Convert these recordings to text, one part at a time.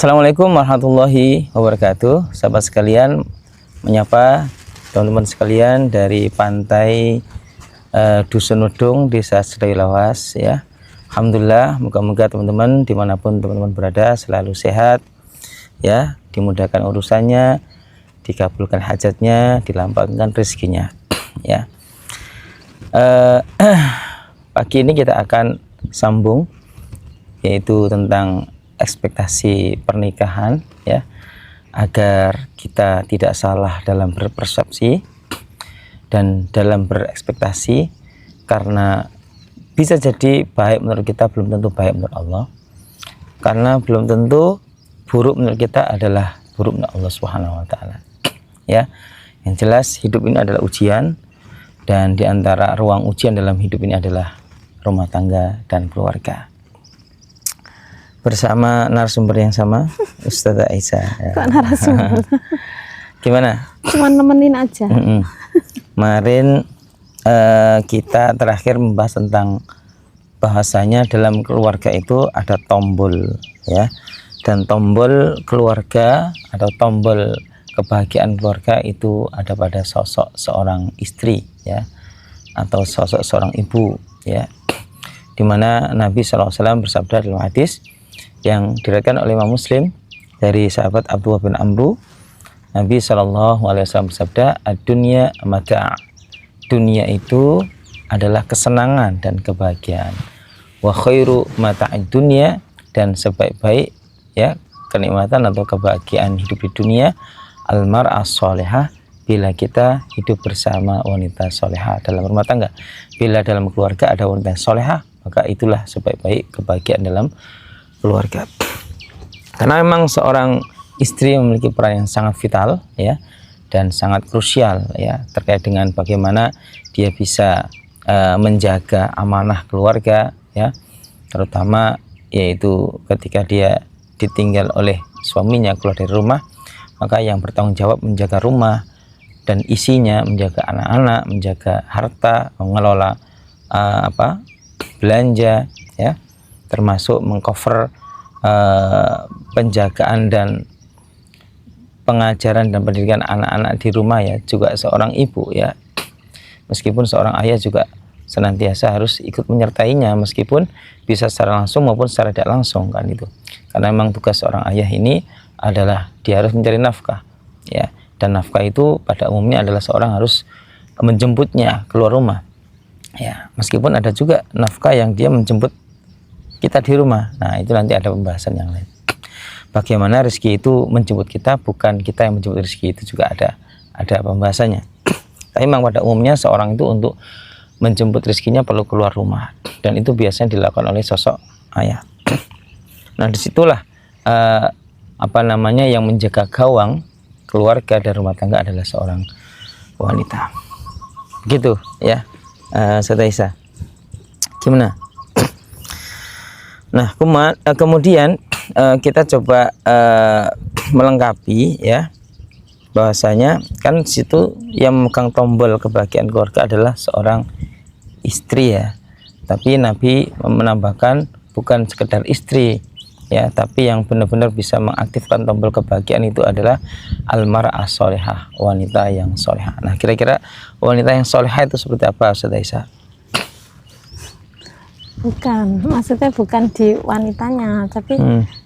Assalamualaikum warahmatullahi wabarakatuh. Sahabat sekalian, menyapa teman-teman sekalian dari pantai Dusun Udung, Desa Sedayu Lawas ya. Alhamdulillah, moga-moga teman-teman dimanapun teman-teman berada selalu sehat ya, dimudahkan urusannya, dikabulkan hajatnya, dilampangkan rezekinya ya. Pagi ini kita akan sambung yaitu tentang ekspektasi pernikahan ya, agar kita tidak salah dalam berpersepsi dan dalam berekspektasi, karena bisa jadi baik menurut kita belum tentu baik menurut Allah, karena belum tentu buruk menurut kita adalah buruk menurut Allah Subhanahu wa taala ya. Yang jelas hidup ini adalah ujian, dan diantara ruang ujian dalam hidup ini adalah rumah tangga dan keluarga. Bersama narasumber yang sama, Ustazah Aisyah ya. Kok narasumber? Gimana? Cuma nemenin aja. Kemarin kita terakhir membahas tentang bahasanya dalam keluarga itu ada tombol ya, dan tombol keluarga atau tombol kebahagiaan keluarga itu ada pada sosok seorang istri ya, atau sosok seorang ibu ya, dimana Nabi SAW bersabda dalam hadis yang diriwayatkan oleh Imam Muslim dari sahabat Abdullah bin Amru, Nabi SAW bersabda, ad-dunya mata', dunia itu adalah kesenangan dan kebahagiaan, wa khairu mata'id dunya, dan sebaik-baik ya kenikmatan atau kebahagiaan hidup di dunia al-mar'ah sholihah, bila kita hidup bersama wanita solehah dalam rumah tangga. Bila dalam keluarga ada wanita solehah, maka itulah sebaik-baik kebahagiaan dalam keluarga. Karena memang seorang istri memiliki peran yang sangat vital ya, dan sangat krusial ya, terkait dengan bagaimana dia bisa menjaga amanah keluarga ya, terutama yaitu ketika dia ditinggal oleh suaminya keluar dari rumah, maka yang bertanggung jawab menjaga rumah dan isinya, menjaga anak-anak, menjaga harta, mengelola belanja ya, termasuk mengcover penjagaan dan pengajaran dan pendidikan anak-anak di rumah ya, juga seorang ibu ya. Meskipun seorang ayah juga senantiasa harus ikut menyertainya, meskipun bisa secara langsung maupun secara tidak langsung kan itu. Karena memang tugas seorang ayah ini adalah dia harus mencari nafkah ya, dan nafkah itu pada umumnya adalah seorang harus menjemputnya keluar rumah ya, meskipun ada juga nafkah yang dia menjemput kita di rumah. Nah, itu nanti ada pembahasan yang lain. Bagaimana rezeki itu menjemput kita, bukan kita yang menjemput rezeki, itu juga ada pembahasannya. Tapi memang pada umumnya seorang itu untuk menjemput rezekinya perlu keluar rumah, dan itu biasanya dilakukan oleh sosok ayah. Nah, disitulah yang menjaga gawang keluarga dan rumah tangga adalah seorang wanita. Gitu ya, Ustazah Aisyah. Gimana? Nah, kemudian kita coba melengkapi ya, bahwasanya kan situ yang memegang tombol kebahagiaan keluarga adalah seorang istri ya. Tapi Nabi menambahkan bukan sekedar istri ya, tapi yang benar-benar bisa mengaktifkan tombol kebahagiaan itu adalah al-mar'ah sholihah, wanita yang sholihah. Nah, kira-kira wanita yang sholihah itu seperti apa, Ustazah Aisyah? Bukan, maksudnya bukan di wanitanya, tapi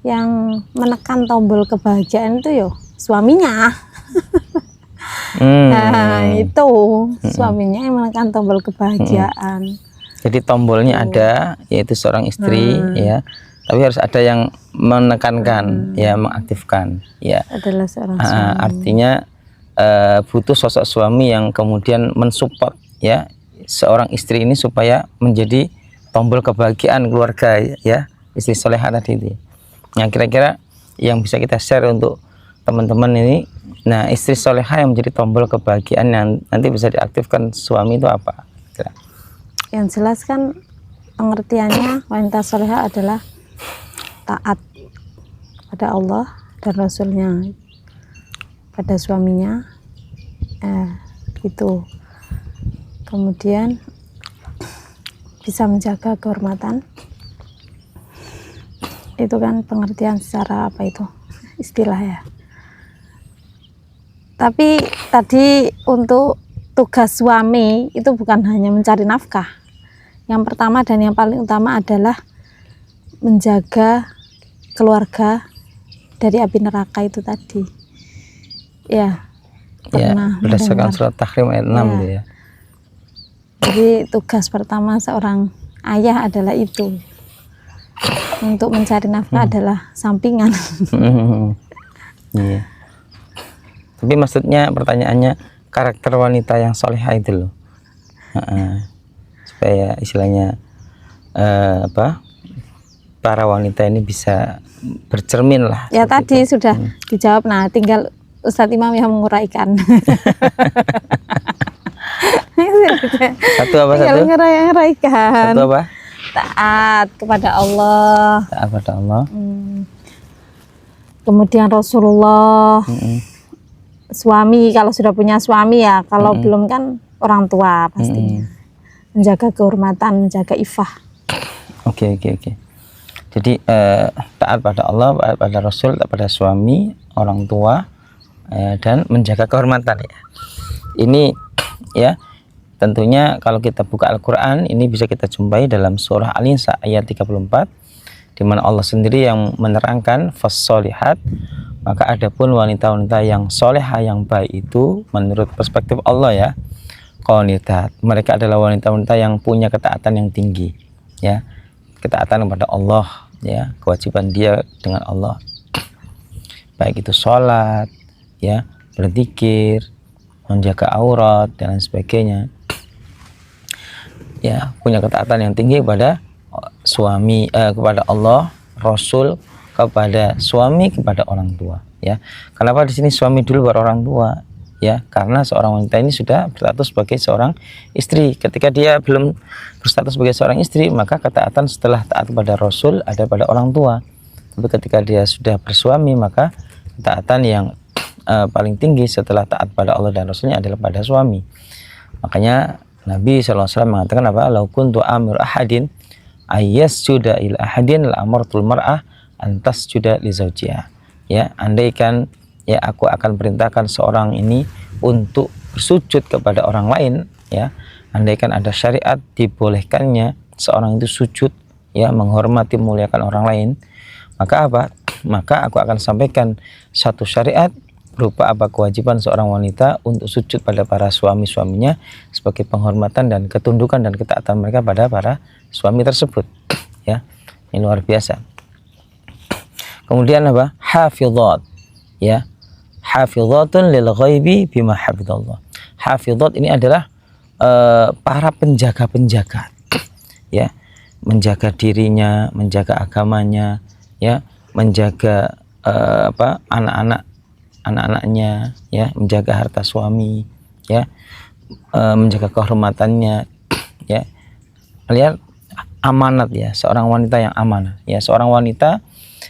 yang menekan tombol kebahagiaan itu yo suaminya. Nah, itu suaminya yang menekan tombol kebahagiaan. Jadi tombolnya ada, yaitu seorang istri ya, tapi harus ada yang menekankan ya, mengaktifkan ya. Adalah seorang suami. Artinya butuh sosok suami yang kemudian mensupport ya seorang istri ini supaya menjadi tombol kebahagiaan keluarga ya, istri solehah tadi itu. Nah, kira-kira yang bisa kita share untuk teman-teman ini, nah istri solehah yang menjadi tombol kebahagiaan yang nanti bisa diaktifkan suami itu apa? Kira. Yang jelas kan pengertiannya wanita solehah adalah taat pada Allah dan Rasulnya, pada suaminya gitu. Kemudian bisa menjaga kehormatan itu kan pengertian secara apa itu istilah ya. Tapi tadi untuk tugas suami itu bukan hanya mencari nafkah. Yang pertama dan yang paling utama adalah menjaga keluarga dari api neraka itu tadi. Ya, pernah berdasarkan mendengar. surat Tahrim ayat 6 gitu ya. Jadi tugas pertama seorang ayah adalah itu. Untuk mencari nafkah adalah sampingan. Iya. Tapi maksudnya pertanyaannya karakter wanita yang solehah itu loh. Supaya istilahnya para wanita ini bisa bercermin lah. Ya tadi itu sudah dijawab. Nah, tinggal Ustadz Imam yang menguraikan. Satu apa tinggal satu? menguraikan. Satu apa? Taat kepada Allah. Taat kepada Allah. Kemudian Rasulullah. Suami kalau sudah punya suami ya, kalau belum kan orang tua pastinya. Menjaga kehormatan, menjaga ifah. Oke. Jadi taat pada Allah, taat pada Rasul, taat pada suami, orang tua, dan menjaga kehormatan ya. Ini ya tentunya kalau kita buka Al-Quran ini bisa kita jumpai dalam surah Al-Nisa ayat 34, di mana Allah sendiri yang menerangkan fas-solihat. Maka adapun wanita-wanita yang soleha yang baik itu menurut perspektif Allah ya, qanitat, mereka adalah wanita-wanita yang punya ketaatan yang tinggi ya, ketaatan kepada Allah ya, kewajiban dia dengan Allah, baik itu sholat ya, berzikir, menjaga aurat dan lain sebagainya ya, punya ketaatan yang tinggi kepada suami, kepada Allah, Rasul, kepada suami, kepada orang tua ya. Kenapa di sini suami dulu baru orang tua ya? Karena seorang wanita ini sudah berstatus sebagai seorang istri. Ketika dia belum berstatus sebagai seorang istri, maka ketaatan setelah taat kepada Rasul ada pada orang tua. Tapi ketika dia sudah bersuami, maka ketaatan yang paling tinggi setelah taat pada Allah dan Rasulnya adalah pada suami. Makanya Nabi SAW mengatakan apa? Lau kuntu amir ahadin ayyasjuda ila ahadin la amartul mar'ah antas juda li zawjiha ya, andaikan ya aku akan perintahkan seorang ini untuk bersujud kepada orang lain ya, andaikan ada syariat dibolehkannya seorang itu sujud ya, menghormati memuliakan orang lain, maka apa? Maka aku akan sampaikan satu syariat berupa apa? Kewajiban seorang wanita untuk sujud pada para suami-suaminya sebagai penghormatan dan ketundukan dan ketaatan mereka pada para suami tersebut ya. Ini luar biasa. Kemudian apa? Hafizat ya, hafizatun lil ghaibi bima hafizallah. Hafizat ini adalah para penjaga-penjaga ya, menjaga dirinya, menjaga agamanya ya, menjaga anak-anaknya ya, menjaga harta suami ya, menjaga kehormatannya ya. Lihat amanat ya, seorang wanita yang amanah ya. Seorang wanita,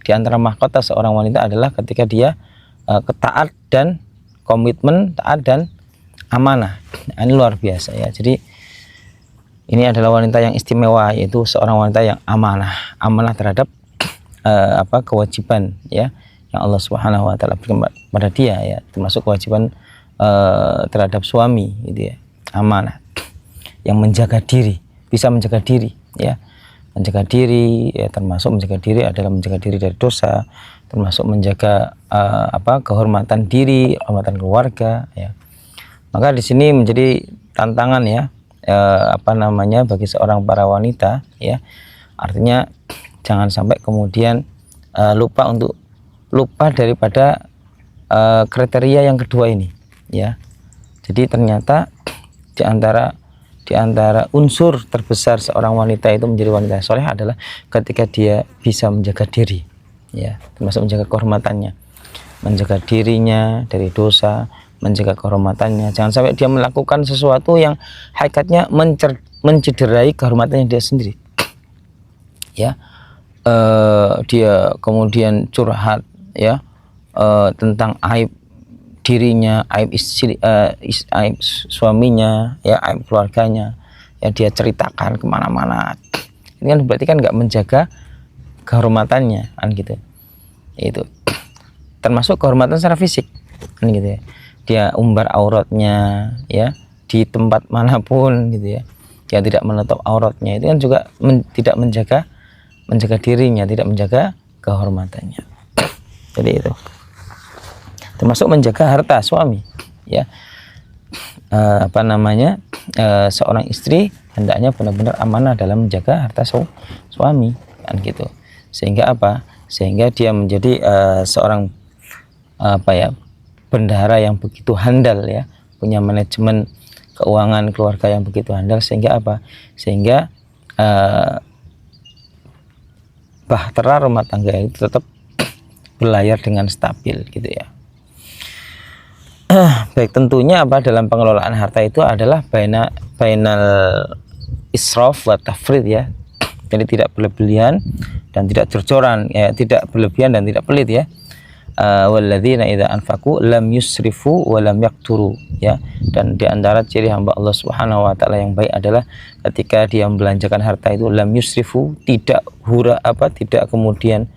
di antara mahkota seorang wanita adalah ketika dia taat dan komitmen, taat dan amanah. Nah, ini luar biasa ya. Jadi ini adalah wanita yang istimewa, yaitu seorang wanita yang amanah terhadap kewajiban ya yang Allah Subhanahu wa taala berikan pada dia ya, termasuk kewajiban terhadap suami gitu ya. Amanah yang menjaga diri, bisa menjaga diri ya. Menjaga diri ya, termasuk menjaga diri adalah menjaga diri dari dosa, termasuk menjaga kehormatan diri, kehormatan keluarga ya. Maka di sini menjadi tantangan ya, bagi seorang para wanita ya. Artinya jangan sampai kemudian lupa daripada kriteria yang kedua ini ya. Jadi ternyata di antara unsur terbesar seorang wanita itu menjadi wanita soleh adalah ketika dia bisa menjaga diri ya, termasuk menjaga kehormatannya, menjaga dirinya dari dosa, menjaga kehormatannya. Jangan sampai dia melakukan sesuatu yang hakikatnya mencederai kehormatannya dia sendiri ya. Dia kemudian curhat ya, tentang aib dirinya, aib istri, aib suaminya ya, aib keluarganya ya, dia ceritakan kemana-mana. Ini kan berarti kan nggak menjaga kehormatannya, kan gitu. Itu termasuk kehormatan secara fisik, kan gitu ya. Dia umbar auratnya ya di tempat manapun gitu ya. Dia tidak menutup auratnya, itu kan juga tidak menjaga dirinya, tidak menjaga kehormatannya. Jadi itu termasuk menjaga harta suami ya. Seorang istri hendaknya benar-benar amanah dalam menjaga harta suami, kan gitu. Sehingga apa? Sehingga dia menjadi seorang bendahara yang begitu handal ya, punya manajemen keuangan keluarga yang begitu handal, sehingga apa? Sehingga bahtera rumah tangga itu tetap berlayar dengan stabil gitu ya. Baik, tentunya apa dalam pengelolaan harta itu adalah bainal israf wa tafrid ya. Jadi tidak berlebihan dan tidak jor-joran ya, tidak berlebihan dan tidak pelit ya. Walladzina idza anfaqu lam yusrifu wa lam yaqturu ya. Dan di antara ciri hamba Allah Subhanahu wa taala yang baik adalah ketika dia membelanjakan harta itu lam yusrifu, tidak tidak kemudian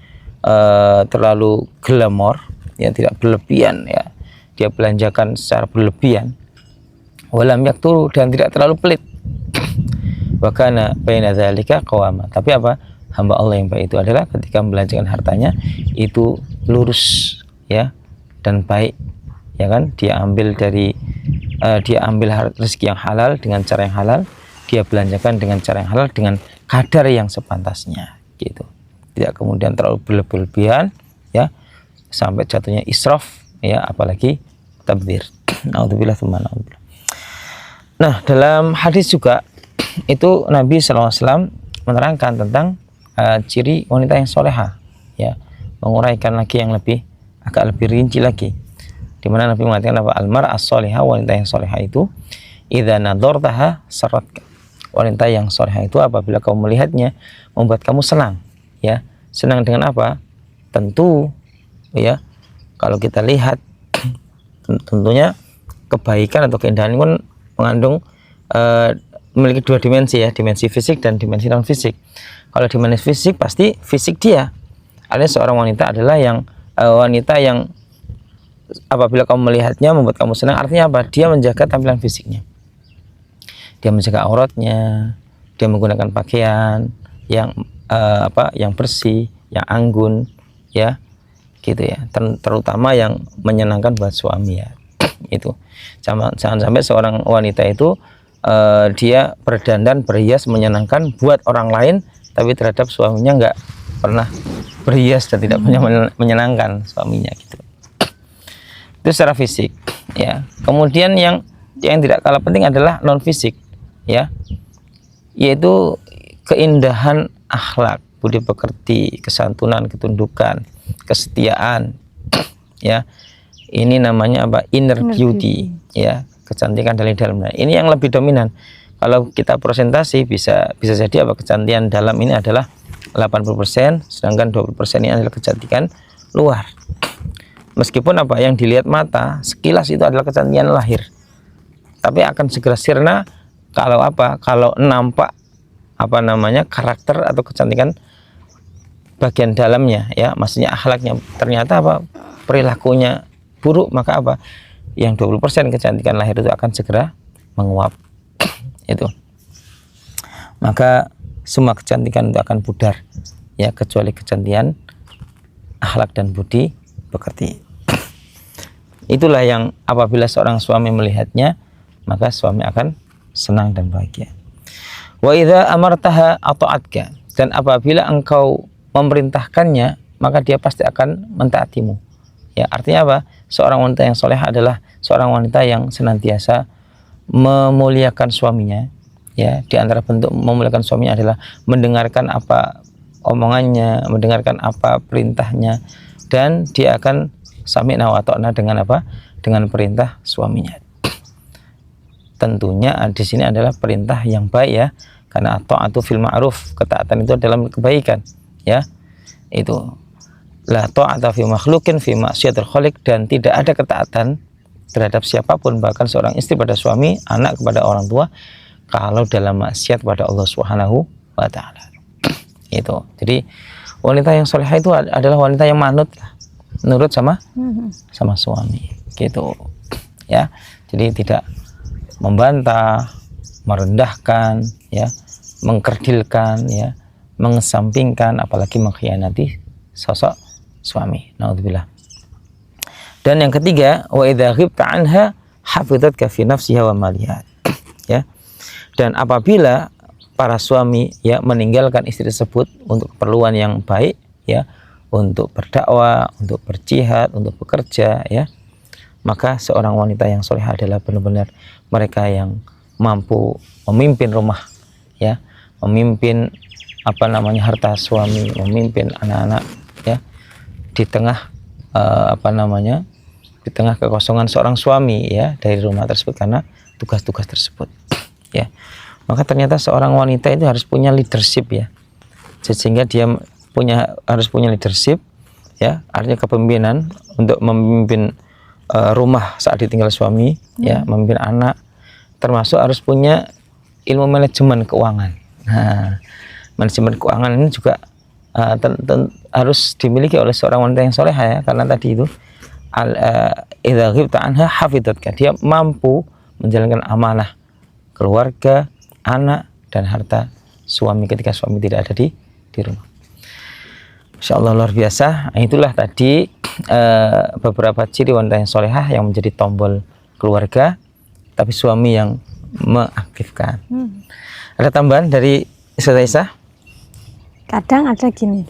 terlalu glamor ya, tidak berlebihan ya. Dia belanjakan secara berlebihan, walam yakturu, dan tidak terlalu pelit. Wa kana baina dzalika qawama. Tapi apa? Hamba Allah yang baik itu adalah ketika membelanjakan hartanya itu lurus ya dan baik, ya kan? Dia ambil rezeki yang halal dengan cara yang halal, dia belanjakan dengan cara yang halal dengan kadar yang sepantasnya gitu. Tidak kemudian terlalu berlebihan ya sampai jatuhnya israf ya, apalagi tabdzir. Naudzubillah tsumma naudzubillah. Nah, dalam hadis juga itu Nabi SAW menerangkan tentang ciri wanita yang soleha ya, menguraikan lagi yang agak lebih rinci lagi, di mana Nabi mengatakan apa? Almar as-soleha, wanita yang soleha itu idza nadhartaha saratka. Wanita yang soleha itu apabila kamu melihatnya membuat kamu senang ya. Senang dengan apa? Tentu ya, kalau kita lihat tentunya kebaikan atau keindahan ini pun mengandung memiliki dua dimensi ya, dimensi fisik dan dimensi non fisik. Kalau dimensi fisik pasti fisik dia. Artinya seorang wanita adalah wanita yang apabila kamu melihatnya membuat kamu senang, artinya apa? Dia menjaga tampilan fisiknya. Dia menjaga auratnya, dia menggunakan pakaian yang yang bersih, yang anggun ya. Gitu ya, terutama yang menyenangkan buat suami ya. Itu jangan sampai seorang wanita itu dia berdandan berhias menyenangkan buat orang lain, tapi terhadap suaminya nggak pernah berhias dan tidak punya menyenangkan suaminya gitu. Itu secara fisik ya. Kemudian yang tidak kalah penting adalah non fisik ya, yaitu keindahan akhlak, budi pekerti, kesantunan, ketundukan, kesetiaan ya. Ini namanya apa? Inner beauty ya, kecantikan dari dalam. Ini yang lebih dominan. Kalau kita presentasi bisa jadi apa? Kecantikan dalam ini adalah 80%, sedangkan 20% ini adalah kecantikan luar. Meskipun apa yang dilihat mata sekilas itu adalah kecantikan lahir, tapi akan segera sirna kalau nampak karakter atau kecantikan bagian dalamnya ya, maksudnya akhlaknya ternyata perilakunya buruk, maka yang 20% kecantikan lahir itu akan segera menguap itu. Maka semua kecantikan itu akan pudar ya, kecuali kecantikan akhlak dan budi pekerti. Itulah yang apabila seorang suami melihatnya, maka suami akan senang dan bahagia. Wa idza amartaha ata'atka, dan apabila engkau memerintahkannya, maka dia pasti akan mentaatimu. Ya, artinya apa? Seorang wanita yang soleh adalah seorang wanita yang senantiasa memuliakan suaminya. Ya, di antara bentuk memuliakan suaminya adalah mendengarkan apa omongannya, mendengarkan apa perintahnya, dan dia akan sami'na wa ata'na dengan apa? Dengan perintah suaminya. Tentunya di sini adalah perintah yang baik ya, karena ta'atu fil ma'ruf, ketaatan itu dalam kebaikan ya. Itu la ta'ata fi makhluqin fi ma'siyatil khaliq, dan tidak ada ketaatan terhadap siapapun, bahkan seorang istri pada suami, anak kepada orang tua, kalau dalam maksiat pada Allah Subhanahu wa taala. Itu. Jadi wanita yang solehah itu adalah wanita yang manut, nurut sama Mhm. sama suami, gitu ya. Jadi tidak membantah, merendahkan, ya, mengkerdilkan, ya, mengesampingkan, apalagi mengkhianati sosok suami. Naudzubillah. Dan yang ketiga, wa idza ghibta anha hafidhatka fi nafsiha wa maliha. Ya. Dan apabila para suami ya meninggalkan istri tersebut untuk keperluan yang baik, ya, untuk berdakwah, untuk berjihad, untuk bekerja, ya, maka seorang wanita yang soleh adalah benar-benar mereka yang mampu memimpin rumah, ya, memimpin harta suami, memimpin anak-anak, ya, di tengah di tengah kekosongan seorang suami, ya, dari rumah tersebut karena tugas-tugas tersebut, ya. Maka ternyata seorang wanita itu harus punya leadership, ya, sehingga dia harus punya leadership, ya, artinya kepemimpinan untuk memimpin rumah saat ditinggal suami, ya, memimpin anak, termasuk harus punya ilmu manajemen keuangan. Nah, manajemen keuangan ini juga harus dimiliki oleh seorang wanita yang solehah, ya, karena tadi itu idza ghibta anha hafidhatka, dia mampu menjalankan amanah keluarga, anak, dan harta suami ketika suami tidak ada di rumah. Masya Allah, luar biasa. Itulah tadi beberapa ciri wanita yang solehah yang menjadi tombol keluarga, tapi suami yang mengaktifkan. Ada tambahan dari Ustazah Aisyah? Kadang ada gini,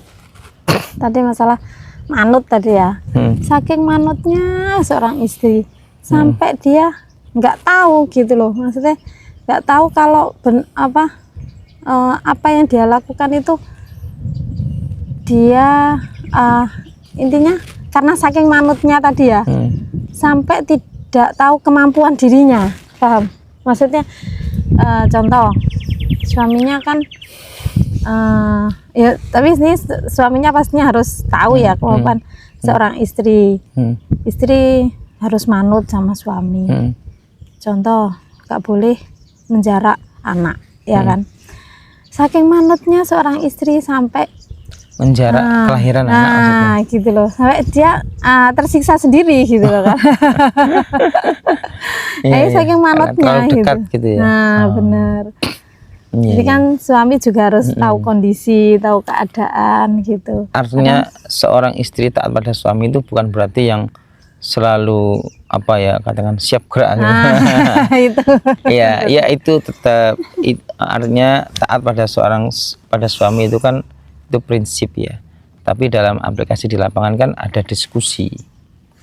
tadi masalah manut tadi ya, saking manutnya seorang istri sampai dia nggak tahu gitu loh, maksudnya nggak tahu kalau apa yang dia lakukan itu dia intinya karena saking manutnya tadi ya, sampai tidak tahu kemampuan dirinya, paham? Maksudnya contoh suaminya kan ya, tapi ini suaminya pastinya harus tahu ya kemampuan seorang istri. Istri harus manut sama suami. Contoh, nggak boleh menjarak anak, ya kan? Saking manutnya seorang istri sampai menjarak kelahiran anak, maksudnya. Gitu loh, sampai dia tersiksa sendiri gitu loh kan. Saking manutnya gitu. Ya. Nah, benar. Jadi kan suami juga harus tahu kondisi, tahu keadaan gitu. Artinya seorang istri taat pada suami itu bukan berarti yang selalu katakan siap gerak gitu. Itu. Ya itu tetap artinya taat pada suami itu kan itu prinsip, ya. Tapi dalam aplikasi di lapangan kan ada diskusi,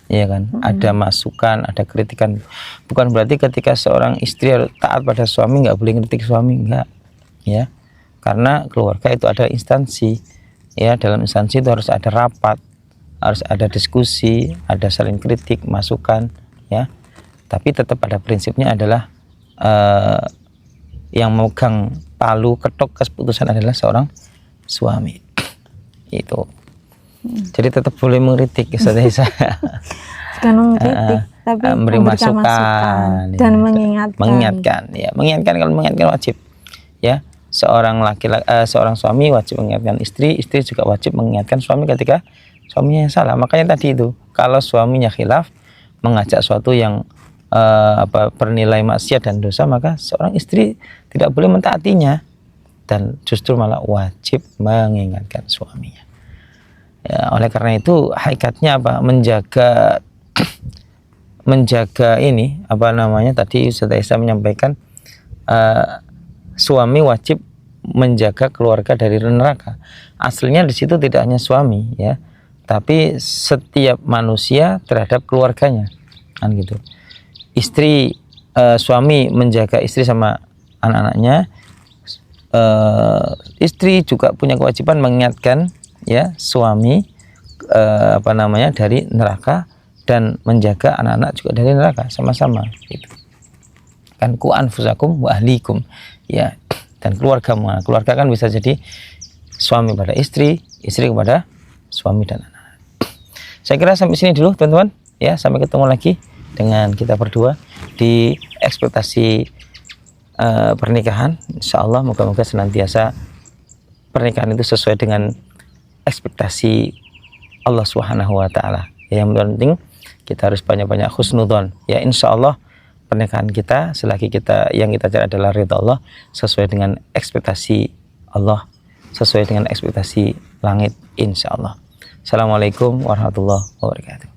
ya kan, ada masukan, ada kritikan. Bukan berarti ketika seorang istri harus taat pada suami nggak boleh kritik suami, enggak, ya. Karena keluarga itu ada instansi, ya, dalam instansi itu harus ada rapat, harus ada diskusi, ada saling kritik, masukan, ya. Tapi tetap pada prinsipnya adalah yang memegang palu ketok keputusan adalah seorang suami, itu. Jadi tetap boleh mengkritik, Ustazah Aisyah. Bukan mengkritik, tapi memberi masukan dan ya, mengingatkan. Kalau mengingatkan wajib, ya. Seorang suami wajib mengingatkan istri juga wajib mengingatkan suami ketika suaminya yang salah. Makanya tadi itu, kalau suaminya khilaf, mengajak suatu yang bernilai maksiat dan dosa, maka seorang istri tidak boleh mentaatinya, dan justru malah wajib mengingatkan suaminya. Ya, oleh karena itu hakikatnya menjaga ini tadi Ustazah Aisyah menyampaikan suami wajib menjaga keluarga dari neraka. Aslinya di situ tidak hanya suami, ya, tapi setiap manusia terhadap keluarganya, kan gitu. Suami menjaga istri sama anak-anaknya, istri juga punya kewajiban mengingatkan, ya, suami dari neraka, dan menjaga anak-anak juga dari neraka, sama-sama gitu. Kan ku anfusakum wa ahlikum, ya, dan keluarga kan bisa jadi suami pada istri kepada suami dan anak. Saya kira sampai sini dulu, teman-teman, ya. Sampai ketemu lagi dengan kita berdua di ekspektasi pernikahan. Insyaallah moga-moga senantiasa pernikahan itu sesuai dengan ekspektasi Allah Subhanahu wa taala. Yang penting kita harus banyak-banyak husnudzon. Ya insya Allah pernikahan kita selagi yang kita cari adalah ridha Allah sesuai dengan ekspektasi Allah, sesuai dengan ekspektasi langit insya Allah. Assalamualaikum warahmatullahi wabarakatuh.